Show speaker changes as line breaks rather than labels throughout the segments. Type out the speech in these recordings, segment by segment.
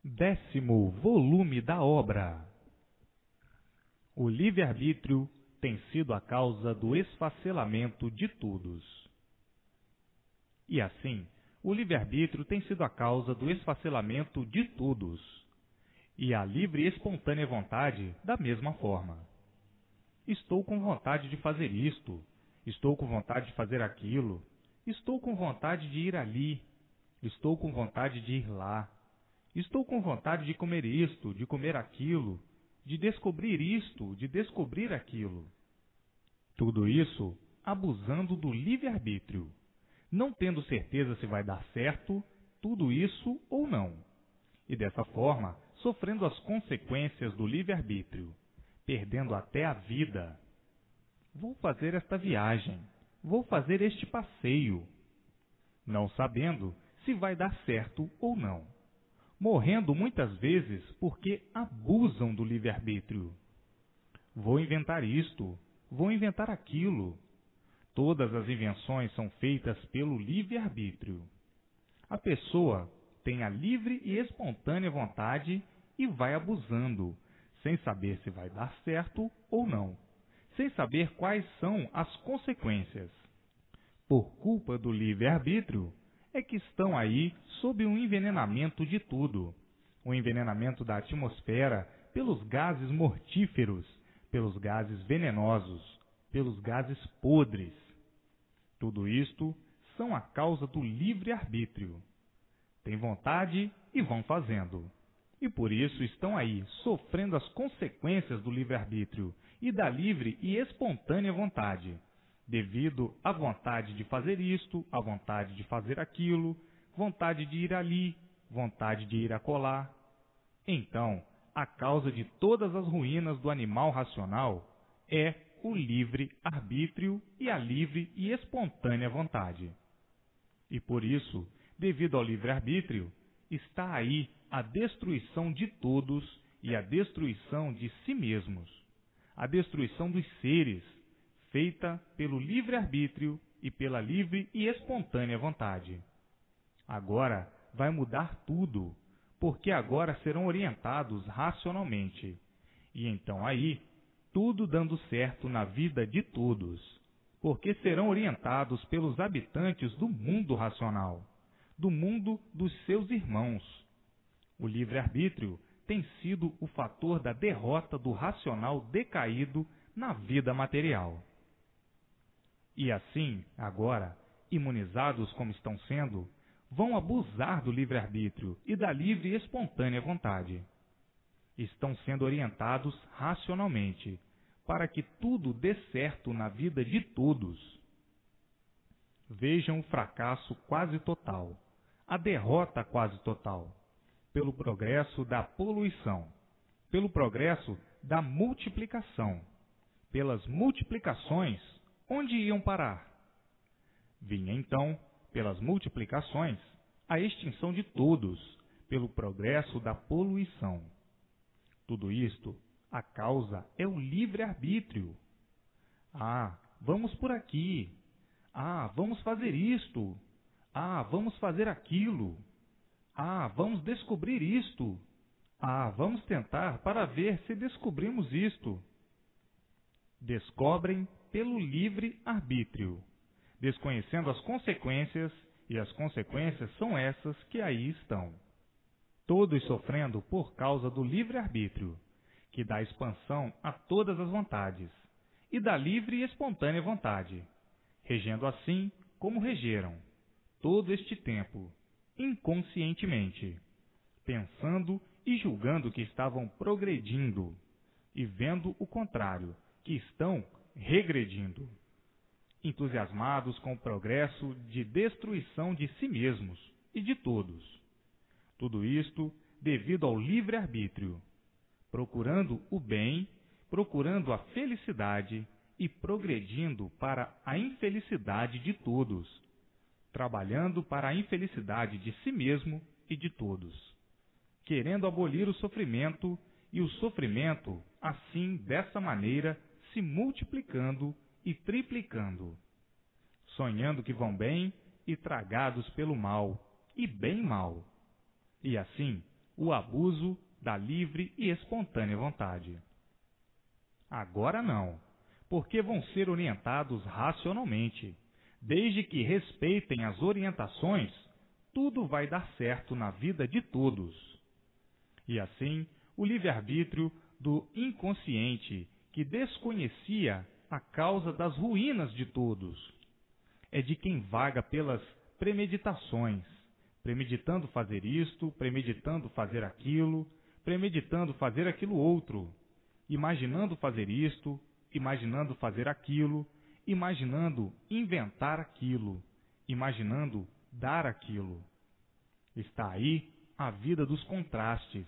10º volume da obra. O livre-arbítrio tem sido a causa do esfacelamento de todos. E assim, o livre-arbítrio tem sido a causa do esfacelamento de todos. E a livre e espontânea vontade da mesma forma. Estou com vontade de fazer isto, estou com vontade de fazer aquilo, estou com vontade de ir ali, estou com vontade de ir lá. Estou com vontade de comer isto, de comer aquilo, de descobrir isto, de descobrir aquilo. Tudo isso abusando do livre-arbítrio, não tendo certeza se vai dar certo tudo isso ou não. E dessa forma, sofrendo as consequências do livre-arbítrio, perdendo até a vida. Vou fazer esta viagem, vou fazer este passeio, não sabendo se vai dar certo ou não. Morrendo muitas vezes porque abusam do livre-arbítrio. Vou inventar isto, vou inventar aquilo. Todas as invenções são feitas pelo livre-arbítrio. A pessoa tem a livre e espontânea vontade e vai abusando, sem saber se vai dar certo ou não, sem saber quais são as consequências. Por culpa do livre-arbítrio, é que estão aí sob um envenenamento de tudo. O envenenamento da atmosfera pelos gases mortíferos, pelos gases venenosos, pelos gases podres. Tudo isto são a causa do livre-arbítrio. Têm vontade e vão fazendo. E por isso estão aí sofrendo as consequências do livre-arbítrio e da livre e espontânea vontade. Devido à vontade de fazer isto, à vontade de fazer aquilo, vontade de ir ali, vontade de ir acolá. Então, a causa de todas as ruínas do animal racional é o livre-arbítrio e a livre e espontânea vontade. E por isso, devido ao livre-arbítrio, está aí a destruição de todos e a destruição de si mesmos, a destruição dos seres, feita pelo livre-arbítrio e pela livre e espontânea vontade. Agora vai mudar tudo, porque agora serão orientados racionalmente. E então aí, tudo dando certo na vida de todos, porque serão orientados pelos habitantes do mundo racional, do mundo dos seus irmãos. O livre-arbítrio tem sido o fator da derrota do racional decaído na vida material. E assim, agora, imunizados como estão sendo, vão abusar do livre-arbítrio e da livre e espontânea vontade. Estão sendo orientados racionalmente, para que tudo dê certo na vida de todos. Vejam o fracasso quase total, a derrota quase total, pelo progresso da poluição, pelo progresso da multiplicação, pelas multiplicações. Onde iam parar? Vinha então, pelas multiplicações, a extinção de todos, pelo progresso da poluição. Tudo isto, a causa é o livre-arbítrio. Ah, vamos por aqui. Ah, vamos fazer isto. Ah, vamos fazer aquilo. Ah, vamos descobrir isto. Ah, vamos tentar para ver se descobrimos isto. Descobrem pelo livre-arbítrio, desconhecendo as consequências, e as consequências são essas que aí estão. Todos sofrendo por causa do livre-arbítrio, que dá expansão a todas as vontades, e da livre e espontânea vontade, regendo assim como regeram, todo este tempo, inconscientemente, pensando e julgando que estavam progredindo, e vendo o contrário, que estão regredindo, entusiasmados com o progresso de destruição de si mesmos e de todos. Tudo isto devido ao livre-arbítrio, procurando o bem, procurando a felicidade e progredindo para a infelicidade de todos, trabalhando para a infelicidade de si mesmo e de todos, querendo abolir o sofrimento e o sofrimento, assim, dessa maneira, se multiplicando e triplicando, sonhando que vão bem e tragados pelo mal, e bem mal. E assim, o abuso da livre e espontânea vontade. Agora não, porque vão ser orientados racionalmente. Desde que respeitem as orientações, tudo vai dar certo na vida de todos. E assim, o livre-arbítrio do inconsciente, que desconhecia a causa das ruínas de todos, é de quem vaga pelas premeditações, premeditando fazer isto, premeditando fazer aquilo, premeditando fazer aquilo outro, imaginando fazer isto, imaginando fazer aquilo, imaginando inventar aquilo, imaginando dar aquilo. Está aí a vida dos contrastes,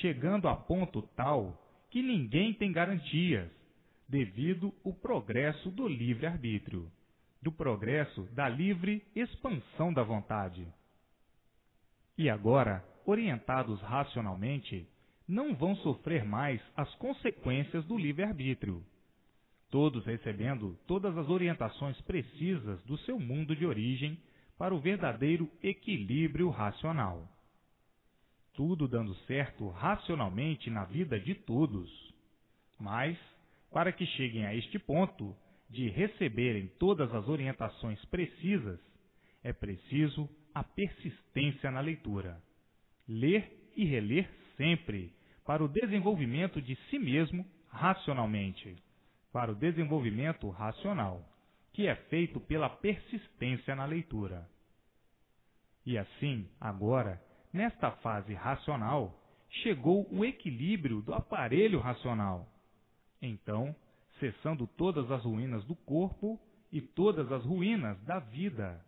chegando a ponto tal que ninguém tem garantias, devido ao progresso do livre-arbítrio, do progresso da livre expansão da vontade. E agora, orientados racionalmente, não vão sofrer mais as consequências do livre-arbítrio, todos recebendo todas as orientações precisas do seu mundo de origem para o verdadeiro equilíbrio racional. Tudo dando certo racionalmente na vida de todos. Mas, para que cheguem a este ponto de receberem todas as orientações precisas, é preciso a persistência na leitura. Ler e reler sempre, para o desenvolvimento de si mesmo racionalmente, para o desenvolvimento racional, que é feito pela persistência na leitura. E assim, agora, nesta fase racional, chegou o equilíbrio do aparelho racional. Então, cessando todas as ruínas do corpo e todas as ruínas da vida,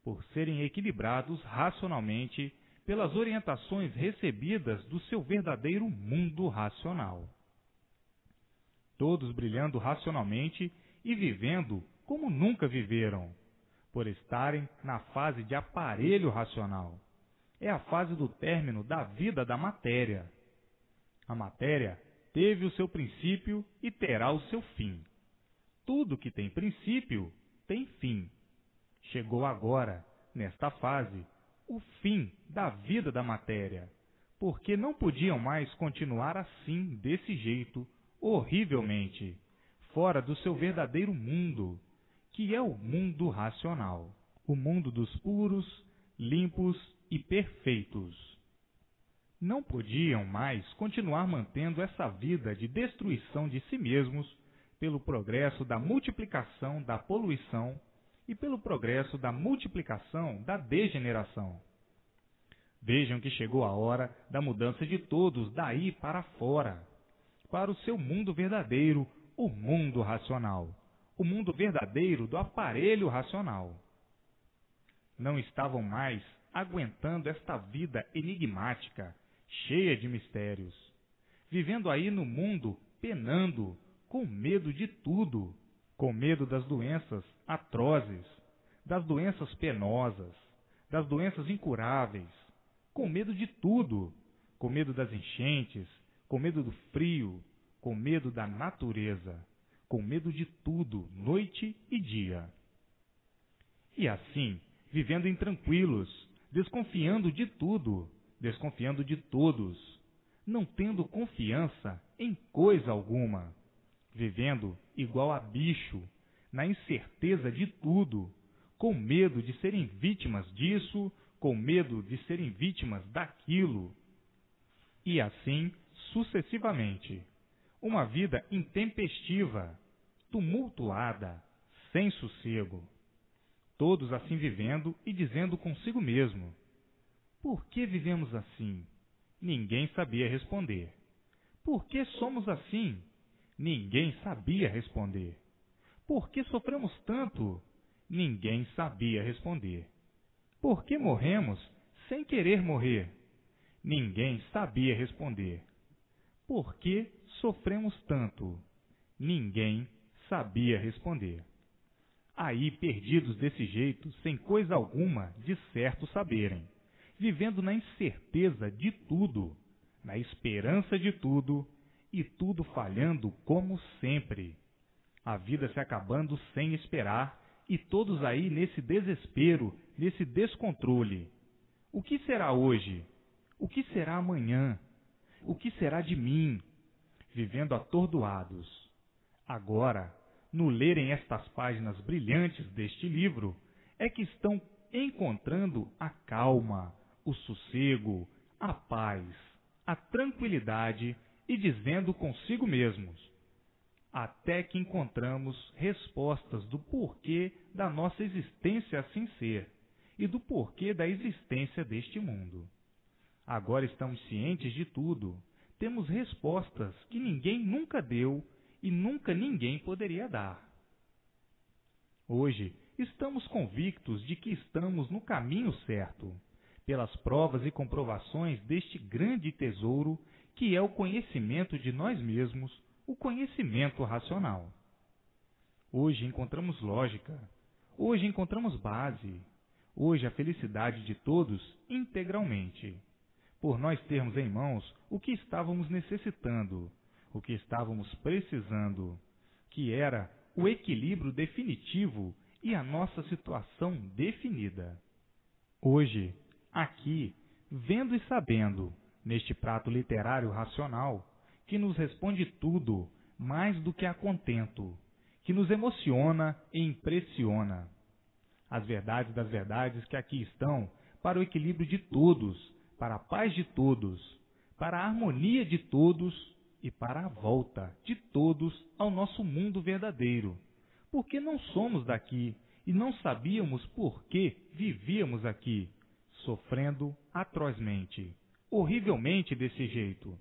por serem equilibrados racionalmente pelas orientações recebidas do seu verdadeiro mundo racional. Todos brilhando racionalmente e vivendo como nunca viveram, por estarem na fase de aparelho racional. É a fase do término da vida da matéria. A matéria teve o seu princípio e terá o seu fim. Tudo que tem princípio tem fim. Chegou agora, nesta fase, o fim da vida da matéria, porque não podiam mais continuar assim, desse jeito, horrivelmente, fora do seu verdadeiro mundo, que é o mundo racional, o mundo dos puros, limpos e perfeitos. Não podiam mais continuar mantendo essa vida de destruição de si mesmos pelo progresso da multiplicação da poluição e pelo progresso da multiplicação da degeneração. Vejam que chegou a hora da mudança de todos daí para fora, para o seu mundo verdadeiro, o mundo racional, o mundo verdadeiro do aparelho racional. Não estavam mais aguentando esta vida enigmática, cheia de mistérios, vivendo aí no mundo penando, com medo de tudo, com medo das doenças atrozes, das doenças penosas, das doenças incuráveis, com medo de tudo, com medo das enchentes, com medo do frio, com medo da natureza, com medo de tudo, noite e dia. E assim, vivendo intranquilos, desconfiando de tudo, desconfiando de todos, não tendo confiança em coisa alguma, vivendo igual a bicho, na incerteza de tudo, com medo de serem vítimas disso, com medo de serem vítimas daquilo, e assim sucessivamente. Uma vida intempestiva, tumultuada, sem sossego. Todos assim vivendo e dizendo consigo mesmo: por que vivemos assim? Ninguém sabia responder. Por que somos assim? Ninguém sabia responder. Por que sofremos tanto? Ninguém sabia responder. Por que morremos sem querer morrer? Ninguém sabia responder. Por que sofremos tanto? Ninguém sabia responder. Aí, perdidos desse jeito, sem coisa alguma de certo saberem, vivendo na incerteza de tudo, na esperança de tudo, e tudo falhando como sempre. A vida se acabando sem esperar, e todos aí nesse desespero, nesse descontrole. O que será hoje? O que será amanhã? O que será de mim? Vivendo atordoados. Agora, no lerem estas páginas brilhantes deste livro, é que estão encontrando a calma, o sossego, a paz, a tranquilidade e dizendo consigo mesmos, até que encontramos respostas do porquê da nossa existência assim ser e do porquê da existência deste mundo. Agora estamos cientes de tudo, temos respostas que ninguém nunca deu e nunca ninguém poderia dar. Hoje, estamos convictos de que estamos no caminho certo, pelas provas e comprovações deste grande tesouro que é o conhecimento de nós mesmos, o conhecimento racional. Hoje encontramos lógica, hoje encontramos base, hoje a felicidade de todos integralmente, por nós termos em mãos o que estávamos necessitando, o que estávamos precisando, que era o equilíbrio definitivo e a nossa situação definida. Hoje, aqui, vendo e sabendo, neste prato literário racional, que nos responde tudo, mais do que a contento, que nos emociona e impressiona. As verdades das verdades que aqui estão para o equilíbrio de todos, para a paz de todos, para a harmonia de todos e para a volta de todos ao nosso mundo verdadeiro, porque não somos daqui e não sabíamos por que vivíamos aqui, sofrendo atrozmente, horrivelmente desse jeito.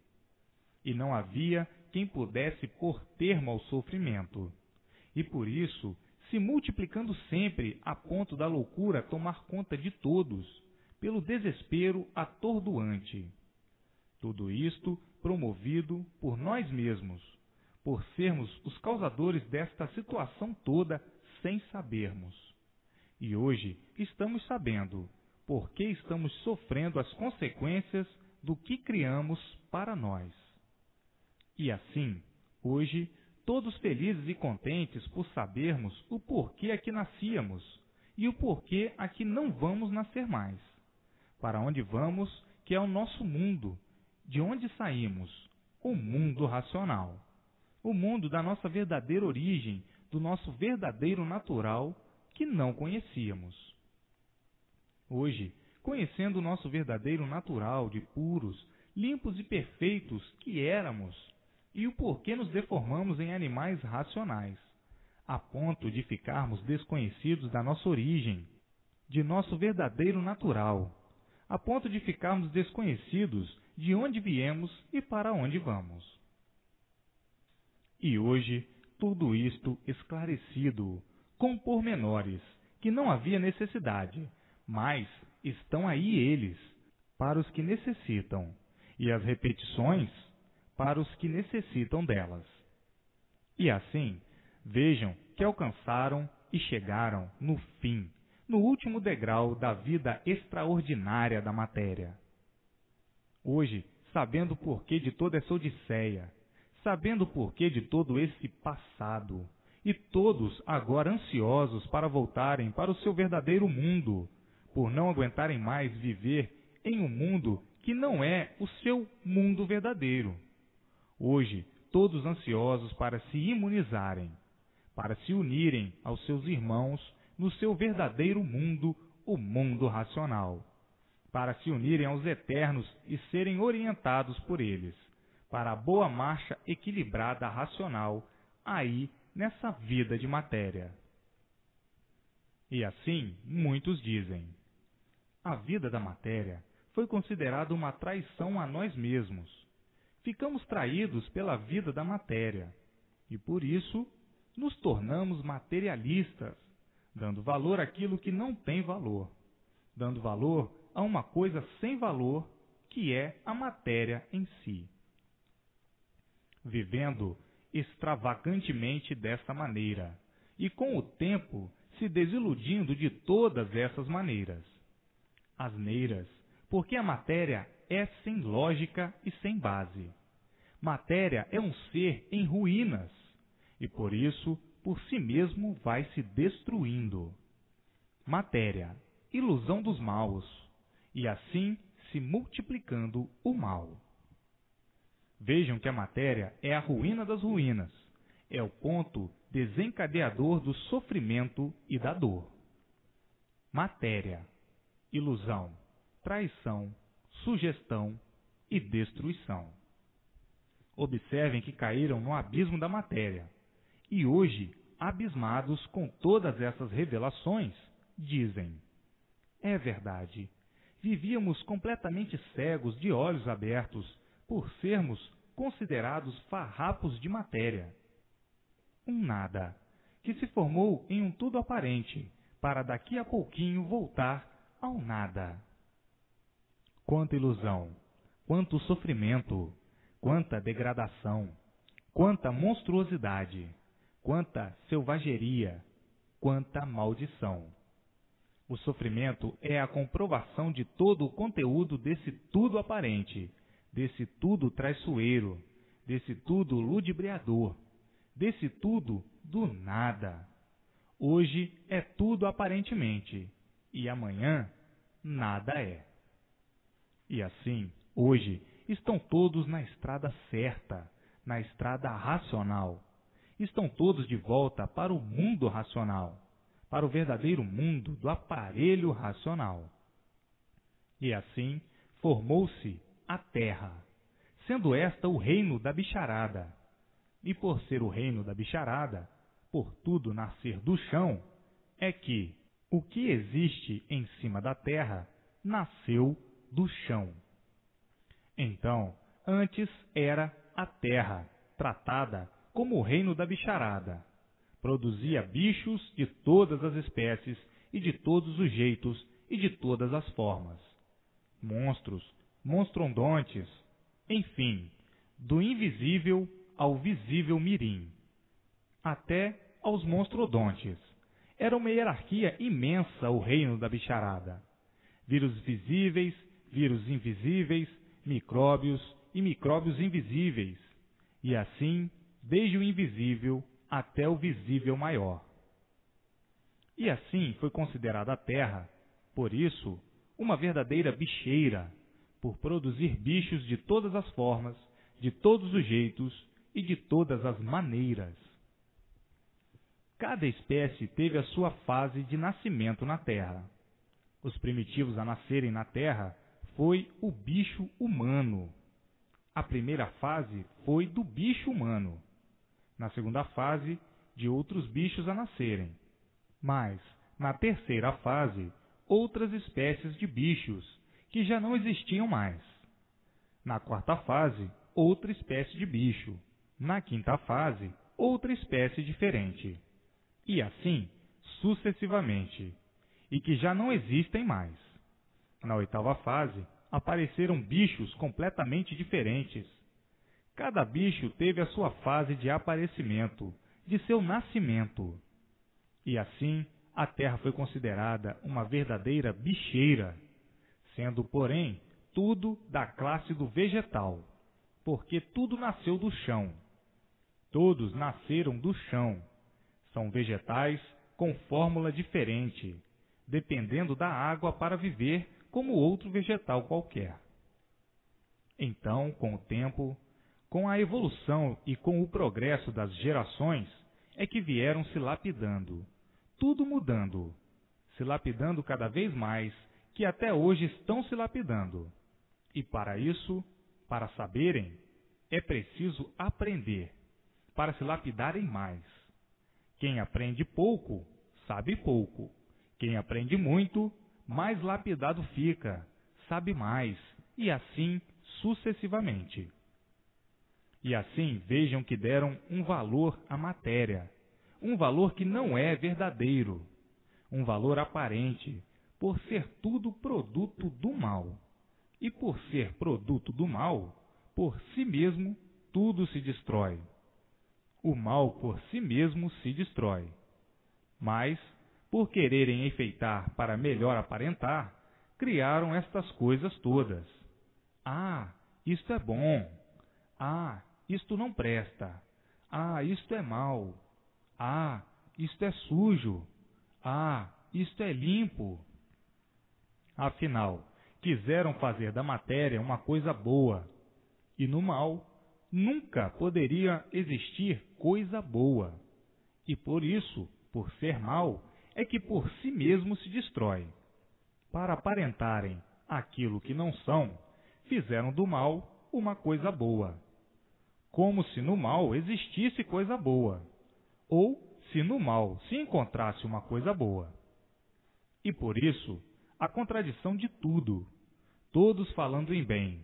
E não havia quem pudesse pôr termo ao sofrimento. E por isso, se multiplicando sempre a ponto da loucura tomar conta de todos, pelo desespero atordoante. Tudo isto promovido por nós mesmos, por sermos os causadores desta situação toda sem sabermos. E hoje estamos sabendo por que estamos sofrendo as consequências do que criamos para nós. E assim, hoje, todos felizes e contentes por sabermos o porquê aqui nascíamos e o porquê aqui não vamos nascer mais. Para onde vamos, que é o nosso mundo, de onde saímos, o mundo racional. O mundo da nossa verdadeira origem, do nosso verdadeiro natural, que não conhecíamos. Hoje, conhecendo o nosso verdadeiro natural de puros, limpos e perfeitos que éramos, e o porquê nos deformamos em animais racionais, a ponto de ficarmos desconhecidos da nossa origem, de nosso verdadeiro natural, a ponto de ficarmos desconhecidos de onde viemos e para onde vamos. E hoje, tudo isto esclarecido, com pormenores, que não havia necessidade, mas estão aí eles, para os que necessitam, e as repetições, para os que necessitam delas. E assim, vejam que alcançaram e chegaram no fim, no último degrau da vida extraordinária da matéria. Hoje, sabendo o porquê de toda essa odisseia, sabendo o porquê de todo esse passado, e todos agora ansiosos para voltarem para o seu verdadeiro mundo, por não aguentarem mais viver em um mundo que não é o seu mundo verdadeiro. Hoje, todos ansiosos para se imunizarem, para se unirem aos seus irmãos no seu verdadeiro mundo, o mundo racional, para se unirem aos eternos e serem orientados por eles, para a boa marcha equilibrada racional, aí nessa vida de matéria. E assim, muitos dizem, a vida da matéria foi considerada uma traição a nós mesmos. Ficamos traídos pela vida da matéria e, por isso, nos tornamos materialistas, dando valor àquilo que não tem valor, dando valor a uma coisa sem valor, que é a matéria em si. Vivendo extravagantemente dessa maneira e, com o tempo, se desiludindo de todas essas maneiras. Asneiras, porque a matéria é sem lógica e sem base. Matéria é um ser em ruínas, e por isso, por si mesmo, vai se destruindo. Matéria, ilusão dos maus, e assim se multiplicando o mal. Vejam que a matéria é a ruína das ruínas, é o ponto desencadeador do sofrimento e da dor. Matéria, ilusão, traição, sugestão e destruição. Observem que caíram no abismo da matéria e hoje, abismados com todas essas revelações, dizem: é verdade, vivíamos completamente cegos de olhos abertos por sermos considerados farrapos de matéria. Um nada, que se formou em um tudo aparente, para daqui a pouquinho voltar ao nada. Quanta ilusão, quanto sofrimento, quanta degradação, quanta monstruosidade, quanta selvageria, quanta maldição. O sofrimento é a comprovação de todo o conteúdo desse tudo aparente, desse tudo traiçoeiro, desse tudo ludibriador, desse tudo do nada. Hoje é tudo aparentemente, e amanhã nada é. E assim, hoje, estão todos na estrada certa, na estrada racional. Estão todos de volta para o mundo racional, para o verdadeiro mundo do aparelho racional. E assim, formou-se a Terra, sendo esta o reino da bicharada. E por ser o reino da bicharada, por tudo nascer do chão, é que o que existe em cima da terra nasceu do chão. Então, antes era a terra, tratada como o reino da bicharada. Produzia bichos de todas as espécies e de todos os jeitos e de todas as formas. Monstros, monstrondontes, enfim, do invisível ao visível mirim, até aos monstrodontes. Era uma hierarquia imensa o reino da bicharada. Vírus visíveis, vírus invisíveis, micróbios e micróbios invisíveis, e assim, desde o invisível até o visível maior. E assim foi considerada a Terra, por isso, uma verdadeira bicheira, por produzir bichos de todas as formas, de todos os jeitos e de todas as maneiras. Cada espécie teve a sua fase de nascimento na Terra. Os primitivos a nascerem na Terra foi o bicho humano. A primeira fase foi do bicho humano. Na segunda fase, de outros bichos a nascerem. Mas, na terceira fase, outras espécies de bichos, que já não existiam mais. Na quarta fase, outra espécie de bicho. Na quinta fase, outra espécie diferente. E assim, sucessivamente, e que já não existem mais. Na oitava fase, apareceram bichos completamente diferentes. Cada bicho teve a sua fase de aparecimento, de seu nascimento. E assim, a Terra foi considerada uma verdadeira bicheira, sendo, porém, tudo da classe do vegetal, porque tudo nasceu do chão. Todos nasceram do chão. São vegetais com fórmula diferente, dependendo da água para viver como outro vegetal qualquer. Então, com o tempo, com a evolução e com o progresso das gerações, é que vieram se lapidando, tudo mudando, se lapidando cada vez mais, que até hoje estão se lapidando. E para isso, para saberem, é preciso aprender, para se lapidarem mais. Quem aprende pouco, sabe pouco. Quem aprende muito, mais lapidado fica, sabe mais, e assim sucessivamente. E assim vejam que deram um valor à matéria, um valor que não é verdadeiro, um valor aparente, por ser tudo produto do mal. E por ser produto do mal, por si mesmo, tudo se destrói. O mal por si mesmo se destrói. Mas, por quererem enfeitar para melhor aparentar, criaram estas coisas todas. Ah, isto é bom. Ah, isto não presta. Ah, isto é mau. Ah, isto é sujo. Ah, isto é limpo. Afinal, quiseram fazer da matéria uma coisa boa, e no mal nunca poderia existir coisa boa. E por isso, por ser mal, é que por si mesmo se destrói. Para aparentarem aquilo que não são, fizeram do mal uma coisa boa, como se no mal existisse coisa boa, ou se no mal se encontrasse uma coisa boa. E por isso, a contradição de tudo, todos falando em bem,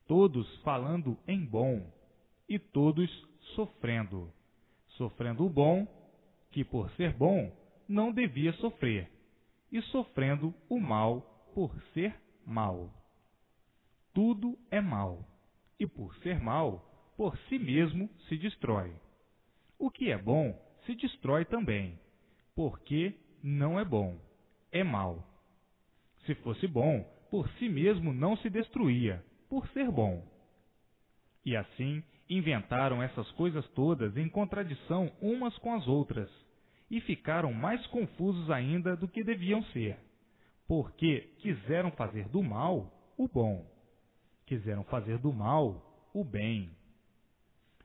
todos falando em bom, e todos sofrendo o bom, que por ser bom não devia sofrer, e sofrendo o mal por ser mal. Tudo é mal, e por ser mal, por si mesmo se destrói. O que é bom se destrói também, porque não é bom, é mal. Se fosse bom, por si mesmo não se destruía, por ser bom. E assim inventaram essas coisas todas em contradição umas com as outras, e ficaram mais confusos ainda do que deviam ser, porque quiseram fazer do mal o bom, quiseram fazer do mal o bem.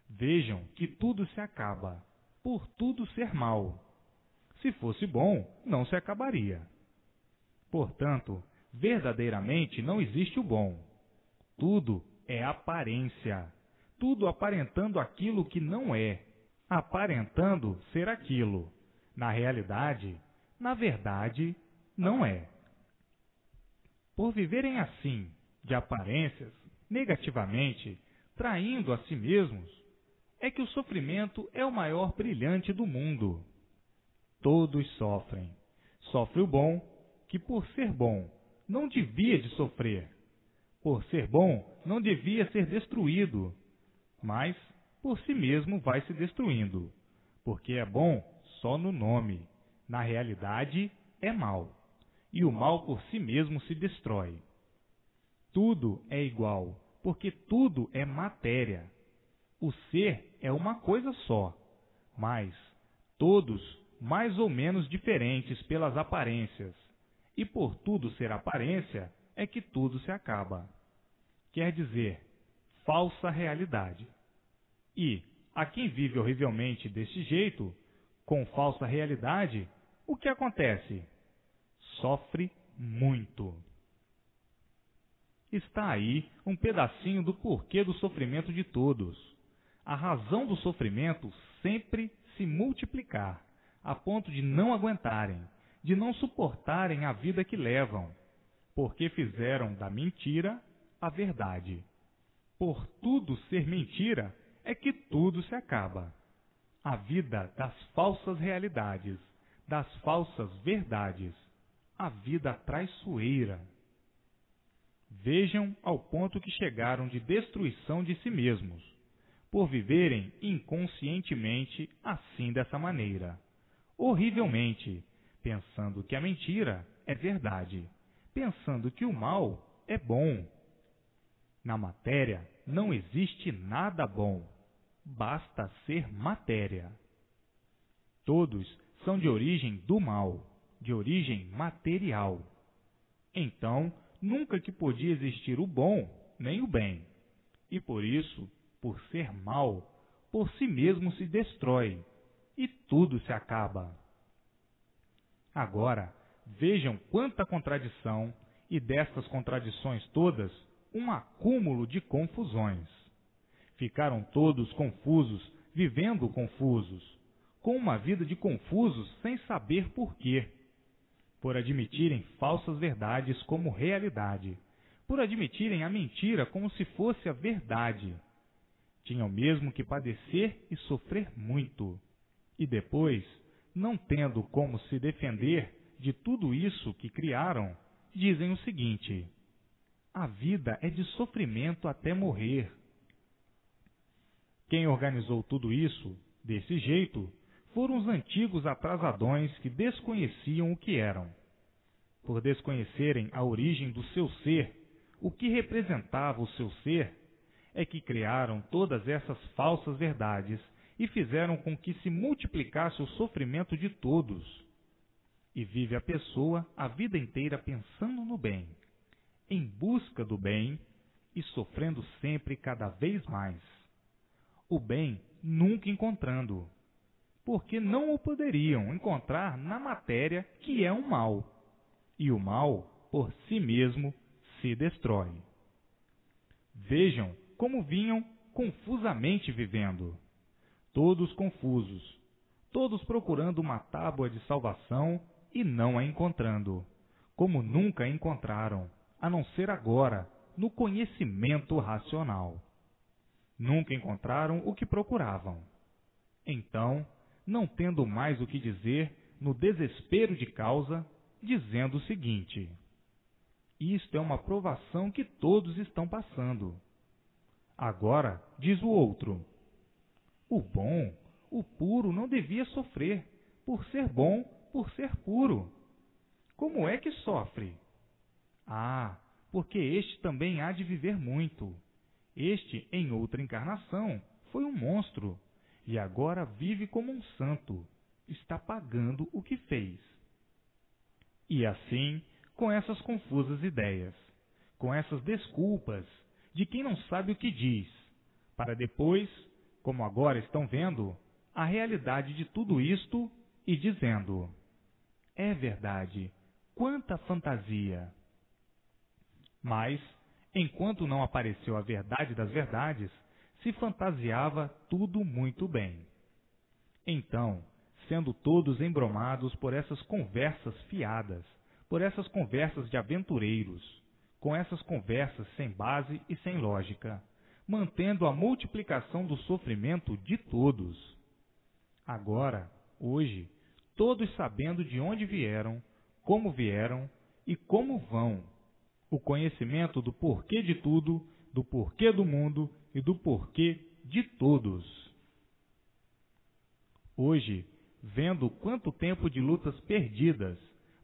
Vejam que tudo se acaba, por tudo ser mal. Se fosse bom, não se acabaria. Portanto, verdadeiramente não existe o bom. Tudo é aparência, tudo aparentando aquilo que não é, aparentando ser aquilo. Na realidade, na verdade, não é. Por viverem assim, de aparências, negativamente, traindo a si mesmos, é que o sofrimento é o maior brilhante do mundo. Todos sofrem. Sofre o bom, que por ser bom, não devia de sofrer. Por ser bom, não devia ser destruído. Mas, por si mesmo, vai se destruindo. Porque é bom só no nome. Na realidade, é mal. E o mal por si mesmo se destrói. Tudo é igual, porque tudo é matéria. O ser é uma coisa só, mas todos mais ou menos diferentes pelas aparências. E por tudo ser aparência, é que tudo se acaba. Quer dizer, falsa realidade. E, a quem vive horrivelmente deste jeito, com falsa realidade, o que acontece? Sofre muito. Está aí um pedacinho do porquê do sofrimento de todos. A razão do sofrimento sempre se multiplicar, a ponto de não aguentarem, de não suportarem a vida que levam, porque fizeram da mentira a verdade. Por tudo ser mentira, é que tudo se acaba. A vida das falsas realidades, das falsas verdades, a vida traiçoeira. Vejam ao ponto que chegaram de destruição de si mesmos, por viverem inconscientemente assim dessa maneira, horrivelmente, pensando que a mentira é verdade, pensando que o mal é bom. Na matéria não existe nada bom, basta ser matéria. Todos são de origem do mal, de origem material. Então, nunca que podia existir o bom nem o bem, e por isso, por ser mal, por si mesmo se destrói, e tudo se acaba. Agora, vejam quanta contradição, e destas contradições todas, um acúmulo de confusões. Ficaram todos confusos, vivendo confusos, com uma vida de confusos sem saber porquê, por admitirem falsas verdades como realidade, por admitirem a mentira como se fosse a verdade. Tinham mesmo que padecer e sofrer muito, e depois, não tendo como se defender de tudo isso que criaram, dizem o seguinte: a vida é de sofrimento até morrer. Quem organizou tudo isso, desse jeito, foram os antigos atrasadões que desconheciam o que eram. Por desconhecerem a origem do seu ser, o que representava o seu ser, é que criaram todas essas falsas verdades e fizeram com que se multiplicasse o sofrimento de todos. E vive a pessoa a vida inteira pensando no bem, em busca do bem e sofrendo sempre cada vez mais. O bem nunca encontrando, porque não o poderiam encontrar na matéria que é um mal, e o mal, por si mesmo, se destrói. Vejam como vinham confusamente vivendo, todos confusos, todos procurando uma tábua de salvação e não a encontrando, como nunca a encontraram, a não ser agora, no conhecimento racional. Nunca encontraram o que procuravam. Então, não tendo mais o que dizer, no desespero de causa, dizendo o seguinte: isto é uma provação que todos estão passando. Agora, diz o outro: o bom, o puro não devia sofrer, por ser bom, por ser puro. Como é que sofre? Ah, porque este também há de viver muito. Este, em outra encarnação, foi um monstro, e agora vive como um santo. Está pagando o que fez. E assim, com essas confusas ideias, com essas desculpas de quem não sabe o que diz, para depois, como agora estão vendo, a realidade de tudo isto e dizendo: é verdade, quanta fantasia! Mas, enquanto não apareceu a verdade das verdades, se fantasiava tudo muito bem. Então, sendo todos embromados por essas conversas fiadas, por essas conversas de aventureiros, com essas conversas sem base e sem lógica, mantendo a multiplicação do sofrimento de todos. Agora, hoje, todos sabendo de onde vieram e como vão, o conhecimento do porquê de tudo, do porquê do mundo e do porquê de todos. Hoje, vendo quanto tempo de lutas perdidas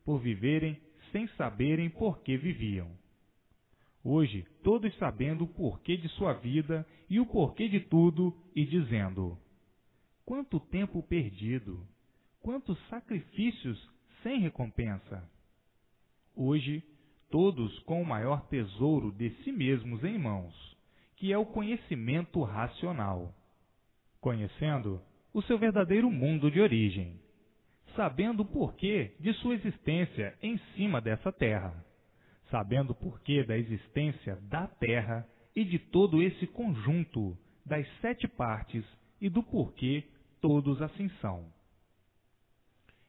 por viverem sem saberem por que viviam. Hoje, todos sabendo o porquê de sua vida e o porquê de tudo e dizendo: quanto tempo perdido, quantos sacrifícios sem recompensa. Hoje, todos com o maior tesouro de si mesmos em mãos, que é o conhecimento racional, conhecendo o seu verdadeiro mundo de origem, sabendo o porquê de sua existência em cima dessa terra, sabendo o porquê da existência da terra e de todo esse conjunto das 7 partes e do porquê todos assim são.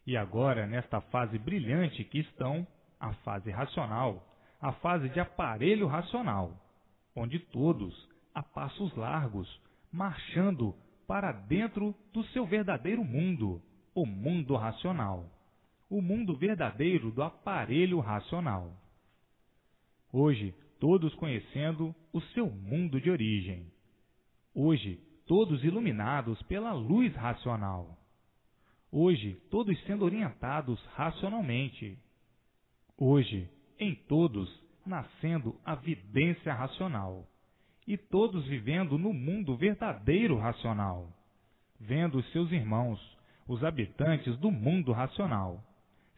E agora, nesta fase brilhante que estão, a fase racional, a fase de aparelho racional, onde todos, a passos largos, marchando para dentro do seu verdadeiro mundo, o mundo racional, o mundo verdadeiro do aparelho racional. Hoje, todos conhecendo o seu mundo de origem. Hoje, todos iluminados pela luz racional. Hoje, todos sendo orientados racionalmente. Hoje, em todos, nascendo a vidência racional, e todos vivendo no mundo verdadeiro racional, vendo os seus irmãos, os habitantes do mundo racional,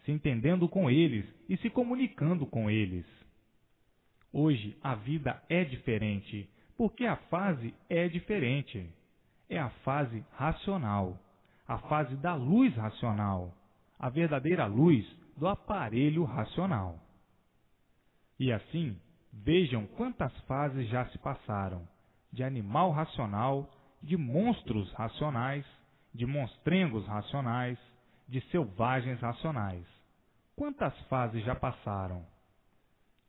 se entendendo com eles e se comunicando com eles. Hoje a vida é diferente, porque a fase é diferente. É a fase racional, a fase da luz racional, a verdadeira luz do aparelho racional. E assim, vejam quantas fases já se passaram, de animal racional, de monstros racionais, de monstrengos racionais, de selvagens racionais. Quantas fases já passaram?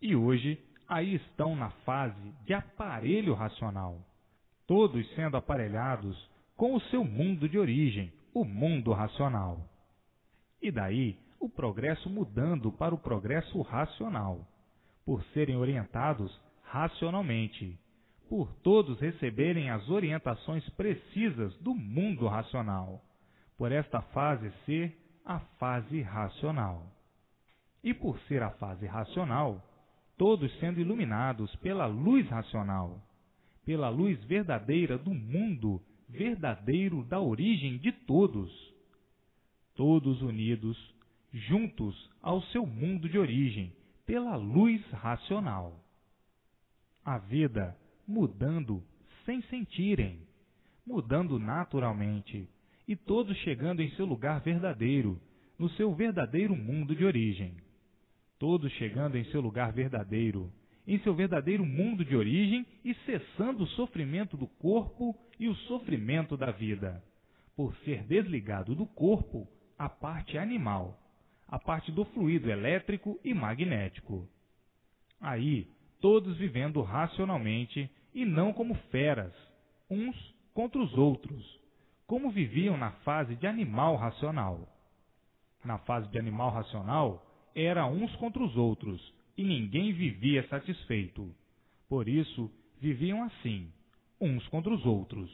E hoje, aí estão na fase de aparelho racional, todos sendo aparelhados com o seu mundo de origem, o mundo racional. E daí, o progresso mudando para o progresso racional, por serem orientados racionalmente, por todos receberem as orientações precisas do mundo racional, por esta fase ser a fase racional. E por ser a fase racional, todos sendo iluminados pela luz racional, pela luz verdadeira do mundo verdadeiro da origem de todos, todos unidos, juntos ao seu mundo de origem, pela luz racional. A vida mudando sem sentirem, mudando naturalmente, e todos chegando em seu lugar verdadeiro, no seu verdadeiro mundo de origem. Todos chegando em seu lugar verdadeiro, em seu verdadeiro mundo de origem e cessando o sofrimento do corpo e o sofrimento da vida, por ser desligado do corpo a parte animal, a parte do fluido elétrico e magnético. Aí, todos vivendo racionalmente e não como feras, uns contra os outros, como viviam na fase de animal racional. Na fase de animal racional, era uns contra os outros, e ninguém vivia satisfeito. Por isso, viviam assim, uns contra os outros.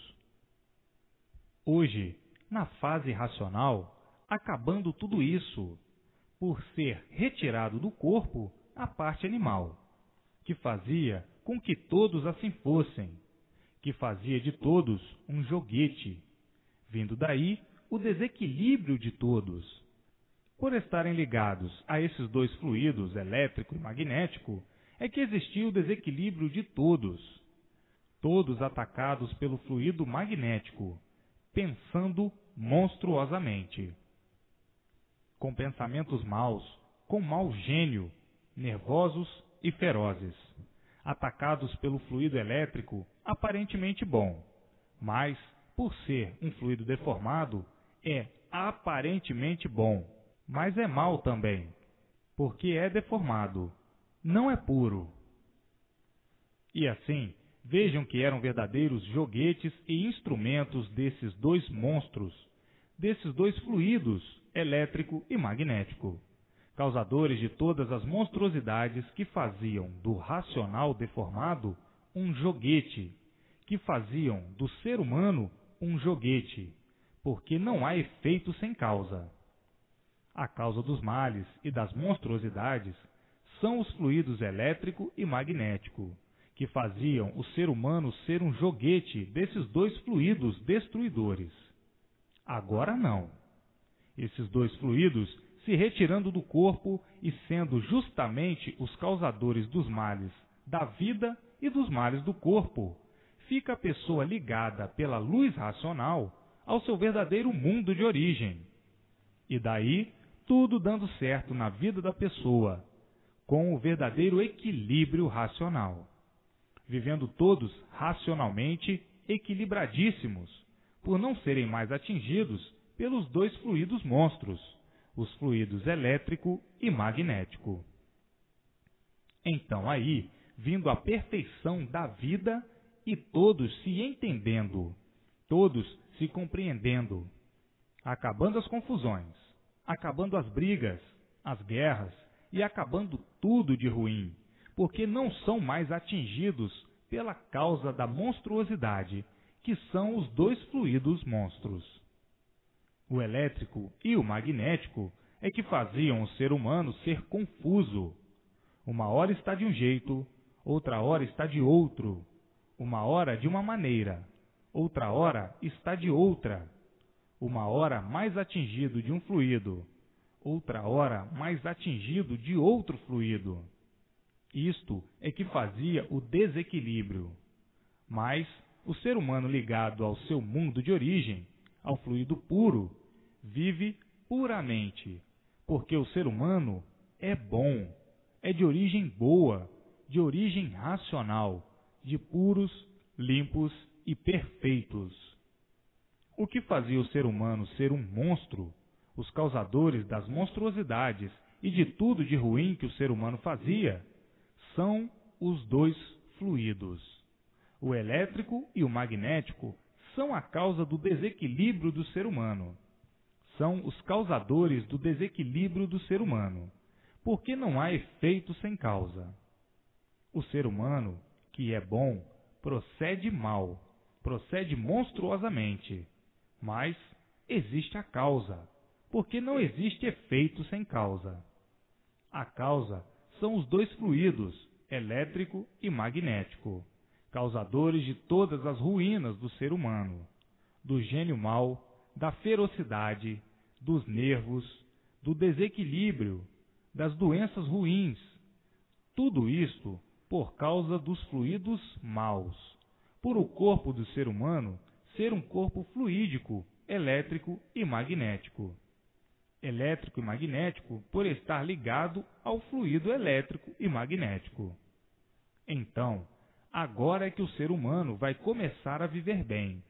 Hoje, na fase racional, acabando tudo isso, por ser retirado do corpo a parte animal, que fazia com que todos assim fossem, que fazia de todos um joguete, vindo daí o desequilíbrio de todos. Por estarem ligados a esses dois fluidos, elétrico e magnético, é que existia o desequilíbrio de todos, todos atacados pelo fluido magnético, pensando monstruosamente, com pensamentos maus, com mau gênio, nervosos e ferozes, atacados pelo fluido elétrico aparentemente bom, mas, por ser um fluido deformado, é aparentemente bom, mas é mau também, porque é deformado, não é puro. E assim, vejam que eram verdadeiros joguetes e instrumentos desses dois monstros, desses dois fluidos, elétrico e magnético, causadores de todas as monstruosidades que faziam do racional deformado um joguete, que faziam do ser humano um joguete, porque não há efeito sem causa. A causa dos males e das monstruosidades são os fluidos elétrico e magnético, que faziam o ser humano ser um joguete desses dois fluidos destruidores. Agora não. Esses dois fluidos se retirando do corpo e sendo justamente os causadores dos males da vida e dos males do corpo, fica a pessoa ligada pela luz racional ao seu verdadeiro mundo de origem. E daí, tudo dando certo na vida da pessoa, com o verdadeiro equilíbrio racional. Vivendo todos racionalmente equilibradíssimos, por não serem mais atingidos pelos dois fluidos monstros, os fluidos elétrico e magnético. Então aí, vindo a perfeição da vida e todos se entendendo, todos se compreendendo, acabando as confusões, acabando as brigas, as guerras e acabando tudo de ruim, porque não são mais atingidos pela causa da monstruosidade, que são os dois fluidos monstros. O elétrico e o magnético é que faziam o ser humano ser confuso. Uma hora está de um jeito, outra hora está de outro. Uma hora de uma maneira, outra hora está de outra. Uma hora mais atingido de um fluido, outra hora mais atingido de outro fluido. Isto é que fazia o desequilíbrio. Mas o ser humano ligado ao seu mundo de origem, ao fluido puro, vive puramente, porque o ser humano é bom, é de origem boa, de origem racional, de puros, limpos e perfeitos. O que fazia o ser humano ser um monstro, os causadores das monstruosidades e de tudo de ruim que o ser humano fazia, são os dois fluidos. O elétrico e o magnético são a causa do desequilíbrio do ser humano. São os causadores do desequilíbrio do ser humano, porque não há efeito sem causa. O ser humano, que é bom, procede mal, procede monstruosamente, mas existe a causa, porque não existe efeito sem causa. A causa são os dois fluidos, elétrico e magnético, causadores de todas as ruínas do ser humano, do gênio mau, da ferocidade, dos nervos, do desequilíbrio, das doenças ruins, Tudo isto por causa dos fluidos maus, por o corpo do ser humano ser um corpo fluídico, elétrico e magnético. Elétrico e magnético por estar ligado ao fluido elétrico e magnético. Então, agora é que o ser humano vai começar a viver bem.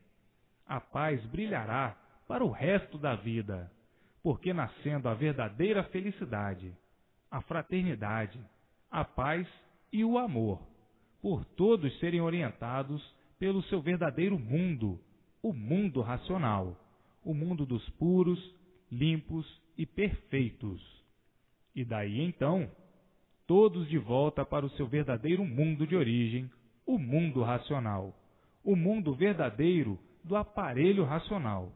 A paz brilhará para o resto da vida, porque nascendo a verdadeira felicidade, a fraternidade, a paz e o amor, por todos serem orientados pelo seu verdadeiro mundo, o mundo racional, o mundo dos puros, limpos e perfeitos. E daí então, todos de volta para o seu verdadeiro mundo de origem, o mundo racional, o mundo verdadeiro do aparelho racional,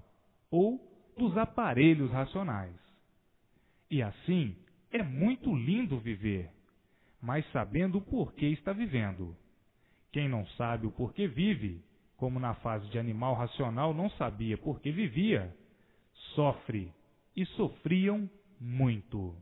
ou dos aparelhos racionais. E assim, é muito lindo viver, mas sabendo o porquê está vivendo. Quem não sabe o porquê vive, como na fase de animal racional não sabia por que vivia, sofre, e sofriam muito.